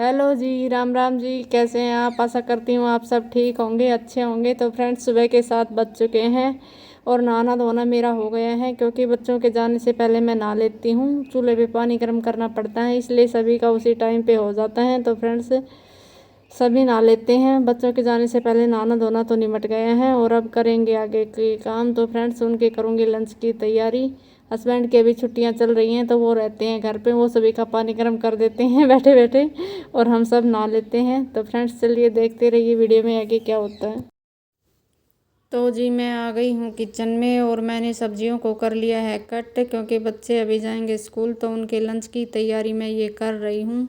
Hello जी, राम राम जी। कैसे हैं आप? आशा करती हूँ आप सब ठीक होंगे, अच्छे होंगे। तो फ्रेंड्स, सुबह के 7 बज चुके हैं और नहाना धोना मेरा हो गया है, क्योंकि बच्चों के जाने से पहले मैं नहा लेती हूँ। चूल्हे पे पानी गर्म करना पड़ता है, इसलिए सभी का उसी टाइम पे हो जाता है। तो फ्रेंड्स, सभी नहा लेते हैं। बच्चों के जाने से पहले नहाना धोना तो निमट गया है और अब करेंगे आगे के काम। तो फ्रेंड्स, उनके करूँगी लंच की तैयारी। हस्बैंड की अभी छुट्टियां चल रही हैं, तो वो रहते हैं घर पे। वो सभी का पानी गर्म कर देते हैं बैठे बैठे, और हम सब नहा लेते हैं। तो फ्रेंड्स, चलिए देखते रहिए वीडियो में आगे क्या होता है। तो जी, मैं आ गई हूँ किचन में और मैंने सब्जियों को कर लिया है कट, क्योंकि बच्चे अभी जाएंगे स्कूल। तो उनके लंच की तैयारी मैं ये कर रही हूँ।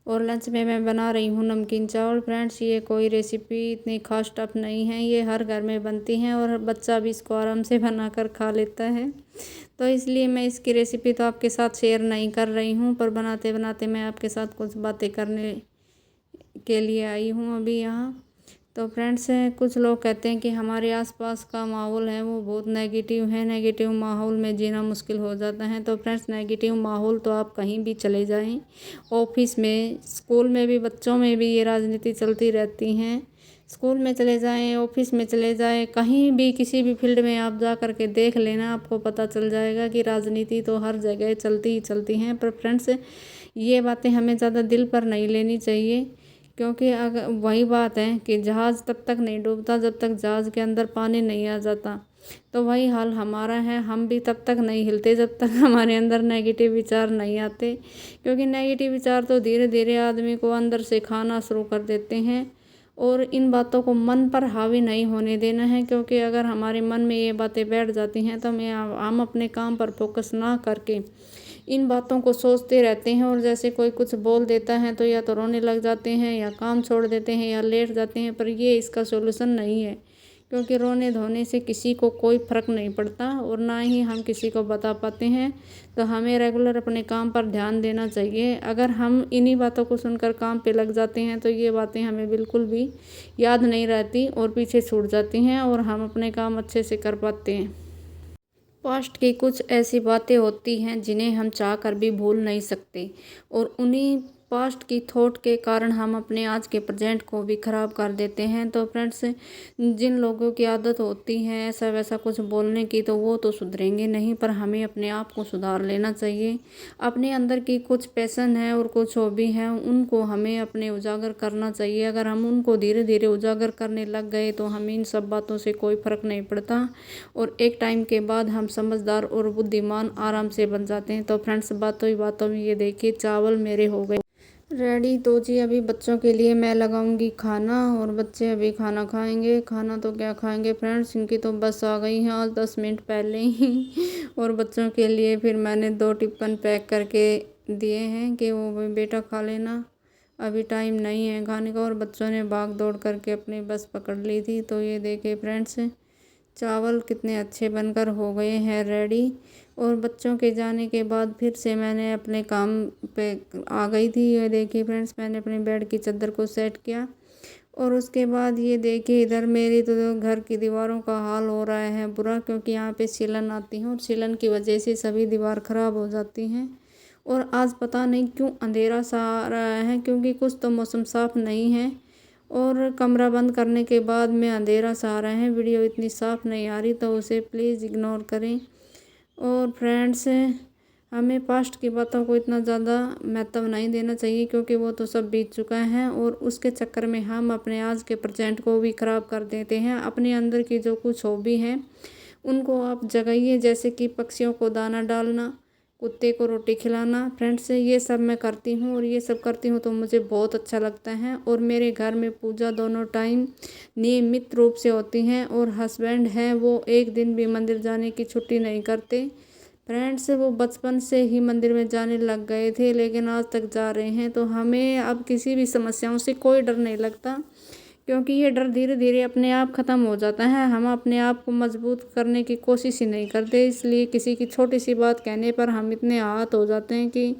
और लंच में मैं बना रही हूँ नमकीन चावल। फ्रेंड्स, ये कोई रेसिपी इतनी खास टफ नहीं है, ये हर घर में बनती हैं और बच्चा भी इसको आराम से बनाकर खा लेता है। तो इसलिए मैं इसकी रेसिपी तो आपके साथ शेयर नहीं कर रही हूँ, पर बनाते बनाते मैं आपके साथ कुछ बातें करने के लिए आई हूँ अभी यहाँ। तो फ्रेंड्स, कुछ लोग कहते हैं कि हमारे आसपास का माहौल है वो बहुत नेगेटिव है, नेगेटिव माहौल में जीना मुश्किल हो जाता है। तो फ्रेंड्स, नेगेटिव माहौल तो आप कहीं भी चले जाएं, ऑफिस में, स्कूल में भी, बच्चों में भी ये राजनीति चलती रहती हैं। स्कूल में चले जाएं, ऑफिस में चले जाएं, कहीं भी किसी भी फील्ड में आप जा कर के देख लेना, आपको पता चल जाएगा कि राजनीति तो हर जगह चलती ही चलती हैं। पर फ्रेंड्स, ये बातें हमें ज़्यादा दिल पर नहीं लेनी चाहिए, क्योंकि अगर वही बात है कि जहाज़ तब तक नहीं डूबता जब तक जहाज़ के अंदर पानी नहीं आ जाता। तो वही हाल हमारा है, हम भी तब तक नहीं हिलते जब तक हमारे अंदर नेगेटिव विचार नहीं आते, क्योंकि नेगेटिव विचार तो धीरे धीरे आदमी को अंदर से खाना शुरू कर देते हैं। और इन बातों को मन पर हावी नहीं होने देना है, क्योंकि अगर हमारे मन में ये बातें बैठ जाती हैं तो हम अपने काम पर फोकस ना करके इन बातों को सोचते रहते हैं। और जैसे कोई कुछ बोल देता है तो या तो रोने लग जाते हैं, या काम छोड़ देते हैं, या लेट जाते हैं। पर ये इसका सॉल्यूशन नहीं है, क्योंकि रोने धोने से किसी को कोई फ़र्क नहीं पड़ता और ना ही हम किसी को बता पाते हैं। तो हमें रेगुलर अपने काम पर ध्यान देना चाहिए। अगर हम इन्हीं बातों को सुनकर काम पे लग जाते हैं तो ये बातें हमें बिल्कुल भी याद नहीं रहती और पीछे छूट जाती हैं, और हम अपने काम अच्छे से कर पाते हैं। पास्ट की कुछ ऐसी बातें होती हैं जिन्हें हम चाह कर भी भूल नहीं सकते, और उन्हीं पास्ट की थॉट के कारण हम अपने आज के प्रेजेंट को भी ख़राब कर देते हैं। तो फ्रेंड्स, जिन लोगों की आदत होती है ऐसा वैसा कुछ बोलने की, तो वो तो सुधरेंगे नहीं, पर हमें अपने आप को सुधार लेना चाहिए। अपने अंदर की कुछ पैशन है और कुछ हॉबी है, उनको हमें अपने उजागर करना चाहिए। अगर हम उनको धीरे धीरे उजागर करने लग गए तो हमें इन सब बातों से कोई फ़र्क नहीं पड़ता, और एक टाइम के बाद हम समझदार और बुद्धिमान आराम से बन जाते हैं। तो फ्रेंड्स, बातों ही बातों में ये देखिए चावल मेरे हो गए रेडी। तो जी, अभी बच्चों के लिए मैं लगाऊंगी खाना, और बच्चे अभी खाना खाएंगे। खाना तो क्या खाएंगे फ्रेंड्स, इनकी तो बस आ गई है आज 10 मिनट पहले ही और बच्चों के लिए फिर मैंने 2 टिफ़िन पैक करके दिए हैं कि वो भी बेटा खा लेना, अभी टाइम नहीं है खाने का। और बच्चों ने भाग दौड़ करके अपनी बस पकड़ ली थी। तो ये देखिए फ्रेंड्स, चावल कितने अच्छे बनकर हो गए हैं रेडी। और बच्चों के जाने के बाद फिर से मैंने अपने काम पे आ गई थी। ये देखिए फ्रेंड्स, मैंने अपने बेड की चादर को सेट किया, और उसके बाद ये देखिए इधर मेरी तो घर की दीवारों का हाल हो रहा है बुरा, क्योंकि यहाँ पे सीलन आती है और सीलन की वजह से सभी दीवार ख़राब हो जाती हैं। और आज पता नहीं क्यों अंधेरा सा आ रहा है, क्योंकि कुछ तो मौसम साफ़ नहीं है, और कमरा बंद करने के बाद में अंधेरा सा आ रहा है। वीडियो इतनी साफ़ नहीं आ रही, तो उसे प्लीज़ इग्नोर करें। और फ्रेंड्स, हमें पास्ट की बातों को इतना ज़्यादा महत्व नहीं देना चाहिए, क्योंकि वो तो सब बीत चुका है, और उसके चक्कर में हम अपने आज के प्रेजेंट को भी ख़राब कर देते हैं। अपने अंदर की जो कुछ हॉबी हैं उनको आप जगाइए, जैसे कि पक्षियों को दाना डालना, कुत्ते को रोटी खिलाना। फ्रेंड्स, ये सब मैं करती हूँ, और ये सब करती हूँ तो मुझे बहुत अच्छा लगता है। और मेरे घर में पूजा दोनों टाइम नियमित रूप से होती हैं, और हस्बैंड हैं वो एक दिन भी मंदिर जाने की छुट्टी नहीं करते। फ्रेंड्स, वो बचपन से ही मंदिर में जाने लग गए थे, लेकिन आज तक जा रहे हैं। तो हमें अब किसी भी समस्याओं से कोई डर नहीं लगता, क्योंकि ये डर धीरे धीरे अपने आप ख़त्म हो जाता है। हम अपने आप को मजबूत करने की कोशिश ही नहीं करते, इसलिए किसी की छोटी सी बात कहने पर हम इतने आहत हो जाते हैं कि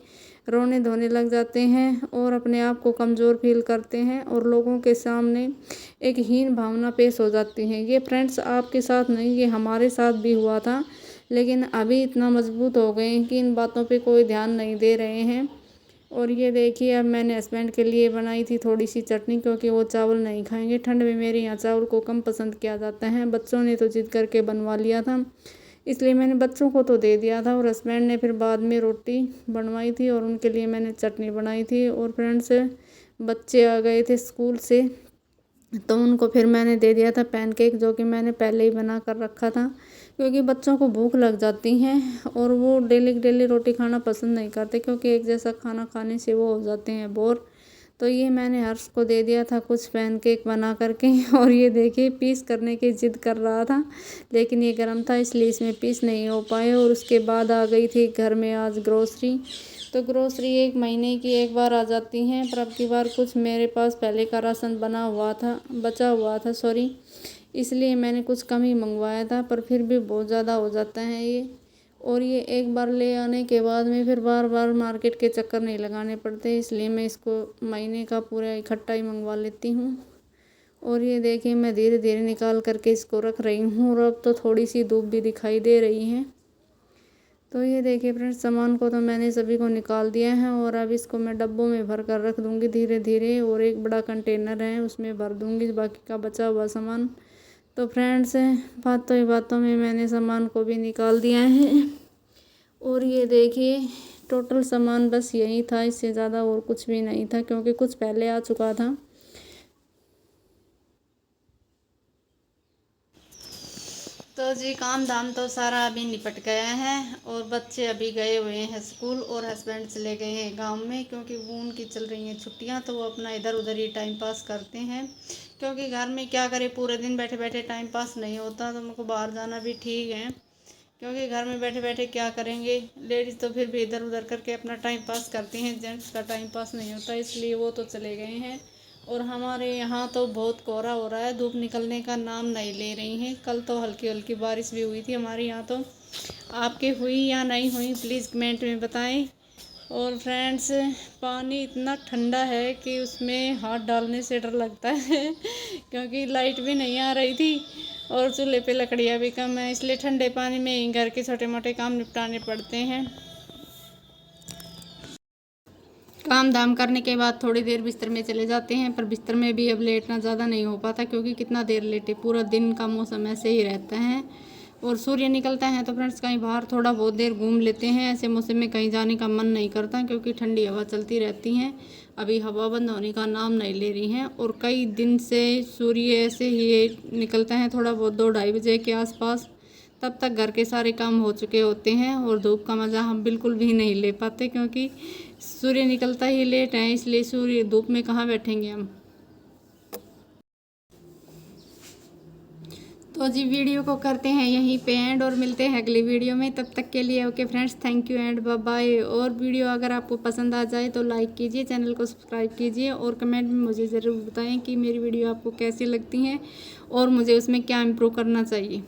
रोने धोने लग जाते हैं, और अपने आप को कमज़ोर फील करते हैं, और लोगों के सामने एक हीन भावना पेश हो जाती है। ये फ्रेंड्स आपके साथ नहीं, ये हमारे साथ भी हुआ था, लेकिन अभी इतना मजबूत हो गए हैं कि इन बातों पे कोई ध्यान नहीं दे रहे हैं। और ये देखिए अब मैंने हस्बैंड के लिए बनाई थी थोड़ी सी चटनी, क्योंकि वो चावल नहीं खाएंगे। ठंड में मेरे यहाँ चावल को कम पसंद किया जाता है। बच्चों ने तो जिद करके बनवा लिया था, इसलिए मैंने बच्चों को तो दे दिया था, और हस्बैंड ने फिर बाद में रोटी बनवाई थी और उनके लिए मैंने चटनी बनाई थी। और फ्रेंड्स, बच्चे आ गए थे स्कूल से, तो उनको फिर मैंने दे दिया था पैनकेक, जो कि मैंने पहले ही बना कर रखा था, क्योंकि बच्चों को भूख लग जाती है और वो डेली डेली रोटी खाना पसंद नहीं करते, क्योंकि एक जैसा खाना खाने से वो हो जाते हैं बोर। तो ये मैंने हर्ष को दे दिया था कुछ पैनकेक बना करके। और ये देखिए पीस करने की जिद कर रहा था, लेकिन ये गर्म था इसलिए इसमें पीस नहीं हो पाए। और उसके बाद आ गई थी घर में आज ग्रोसरी। तो ग्रोसरी 1 महीने की एक बार आ जाती हैं, पर अब की बार कुछ मेरे पास पहले का राशन बचा हुआ था सॉरी, इसलिए मैंने कुछ कम ही मंगवाया था, पर फिर भी बहुत ज़्यादा हो जाता है ये। और ये एक बार ले आने के बाद में फिर बार बार मार्केट के चक्कर नहीं लगाने पड़ते, इसलिए मैं इसको महीने का पूरा इकट्ठा ही मंगवा लेती हूँ। और ये देखिए मैं धीरे धीरे निकाल करके इसको रख रही हूँ, और अब तो थोड़ी सी धूप भी दिखाई दे रही है। तो ये देखिए फ्रेंड्स, सामान को तो मैंने सभी को निकाल दिया है, और अब इसको मैं डब्बों में भर कर रख दूँगी धीरे धीरे, और एक बड़ा कंटेनर है उसमें भर दूँगी बाकी का बचा हुआ सामान। तो फ्रेंड्स, बातों में मैंने सामान को भी निकाल दिया है। और ये देखिए टोटल सामान बस यही था, इससे ज़्यादा और कुछ भी नहीं था, क्योंकि कुछ पहले आ चुका था। तो जी काम धाम तो सारा अभी निपट गया है, और बच्चे अभी गए हुए हैं स्कूल, और हस्बैंड चले गए हैं गांव में, क्योंकि वो उनकी चल रही हैं छुट्टियां, तो वो अपना इधर उधर ही टाइम पास करते हैं। क्योंकि घर में क्या करें, पूरे दिन बैठे बैठे टाइम पास नहीं होता, तो उनको बाहर जाना भी ठीक है, क्योंकि घर में बैठे बैठे क्या करेंगे। लेडीज़ तो फिर भी इधर उधर करके अपना टाइम पास करती हैं, जेंट्स का टाइम पास नहीं होता, इसलिए वो तो चले गए हैं। और हमारे यहाँ तो बहुत कोहरा हो रहा है, धूप निकलने का नाम नहीं ले रही है। कल तो हल्की हल्की बारिश भी हुई थी हमारे यहाँ, तो आपके हुई या नहीं हुई प्लीज़ कमेंट में बताएं। और फ्रेंड्स, पानी इतना ठंडा है कि उसमें हाथ डालने से डर लगता है क्योंकि लाइट भी नहीं आ रही थी, और चूल्हे पे लकड़ियाँ भी कम है, इसलिए ठंडे पानी में ही घर के छोटे मोटे काम निपटाने पड़ते हैं। काम धाम करने के बाद थोड़ी देर बिस्तर में चले जाते हैं, पर बिस्तर में भी अब लेटना ज़्यादा नहीं हो पाता, क्योंकि कितना देर लेटे, पूरा दिन का मौसम ऐसे ही रहता है। और सूर्य निकलता है तो फ्रेंड्स कहीं बाहर थोड़ा बहुत देर घूम लेते हैं। ऐसे मौसम में कहीं जाने का मन नहीं करता, क्योंकि ठंडी हवा चलती रहती है। अभी हवा बंद होने का नाम नहीं ले रही है, और कई दिन से सूर्य ऐसे ही निकलता है थोड़ा बहुत 2-2:30 बजे के आसपास, तब तक घर के सारे काम हो चुके होते हैं, और धूप का मज़ा हम बिल्कुल भी नहीं ले पाते, क्योंकि सूर्य निकलता ही लेट है, इसलिए सूर्य धूप में कहाँ बैठेंगे हम। तो जी वीडियो को करते हैं यहीं पे एंड, और मिलते हैं अगली वीडियो में। तब तक के लिए okay friends, thank you and bye bye. और वीडियो अगर आपको पसंद आ जाए तो लाइक कीजिए, चैनल को सब्सक्राइब कीजिए, और कमेंट में मुझे ज़रूर बताएं कि मेरी वीडियो आपको कैसी लगती हैं और मुझे उसमें क्या इम्प्रूव करना चाहिए।